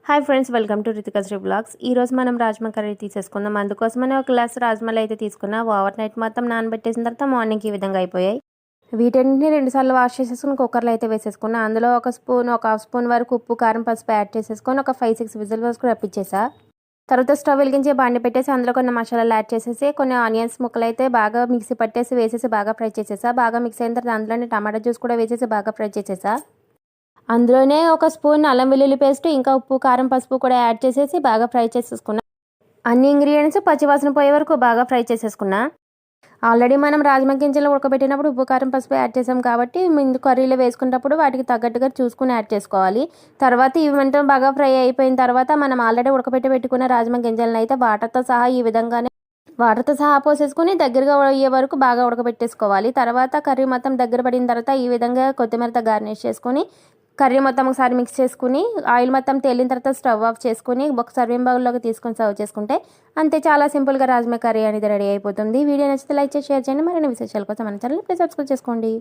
Hi friends, welcome to Ritikasri blogs. ఈరోజు మనం rajma curry తీసేసుకుందాం. అందుకోసమనే ఒక గ్లాస్ రాజ్మాలు అయితే తీసుకున్నా. ఓవర్ నైట్ మొత్తం నానబెట్టేసిన తర్వాత మార్నింగ్కి ఈ విధంగా అయిపోయాయి. వీటన్నిటిని 2 సార్లు వాష్ చేసేసుకుని కుక్కర్లో అయితే వేసేసుకున్నా. అందులో ఒక హాఫ్ స్పూన్ వరకు ఉప్పు, కారం, పసుపు యాడ్ చేసేసుకొని ఒక 5-6 విజిల్ వరకు రప్పించేసా. తర్వాత స్టవ్ వెలిగించి బాండి పెట్టేసి అందులో కొన్ని మసాలాలు యాడ్ చేసేసి కొన్ని ఆనియన్స్ ముక్కలు అయితే బాగా మిక్సీ పట్టేసి వేసేసి బాగా ఫ్రై చేసేసా. బాగా మిక్స్ అయిన తర్వాత అందులోనే టమాటా జ్యూస్ కూడా వేసేసి బాగా ఫ్రై చేసేసా. అందులోనే ఒక స్పూన్ అల్లం వెల్లుల్లి పేస్ట్, ఇంకా ఉప్పు, కారం, పసుపు కూడా యాడ్ చేసేసి బాగా ఫ్రై చేసేసుకున్నా. అన్ని ఇంగ్రీడియంట్స్ పచ్చివాసన పోయే వరకు బాగా ఫ్రై చేసేసుకున్నా. ఆల్రెడీ మనం రాజ్మా గింజలు ఉడకబెట్టినప్పుడు ఉప్పు, కారం, పసుపు యాడ్ చేసాం కాబట్టి ముందు కర్రీలో వేసుకున్నప్పుడు వాటికి తగ్గట్టుగా చూసుకుని యాడ్ చేసుకోవాలి. తర్వాత ఇవంతా బాగా ఫ్రై అయిపోయిన తర్వాత మనం ఆల్రెడీ పెట్టుకున్న రాజ్మా గింజలను అయితే వాటర్తో సహా పోసేసుకుని దగ్గరగా అయ్యే వరకు బాగా ఉడకబెట్టేసుకోవాలి. తర్వాత కర్రీ మొత్తం దగ్గర పడిన తర్వాత ఈ విధంగా కొత్తిమీరతో గార్నిష్ చేసుకుని కర్రీ మొత్తం ఒకసారి మిక్స్ చేసుకుని ఆయిల్ మొత్తం తేలిన తర్వాత స్టవ్ ఆఫ్ చేసుకుని ఒక సర్వింగ్ బౌల్లోకి తీసుకొని సర్వ్ చేసుకుంటే అంతే, చాలా సింపుల్గా రాజ్మా కర్రీ అనేది రెడీ అయిపోతుంది. వీడియో నచ్చితే లైక్ చేసి షేర్ చేయండి. మరిన్ని విశేషాల కోసం మన ఛానల్ ప్లీజ్ సబ్స్క్రైబ్ చేసుకోండి.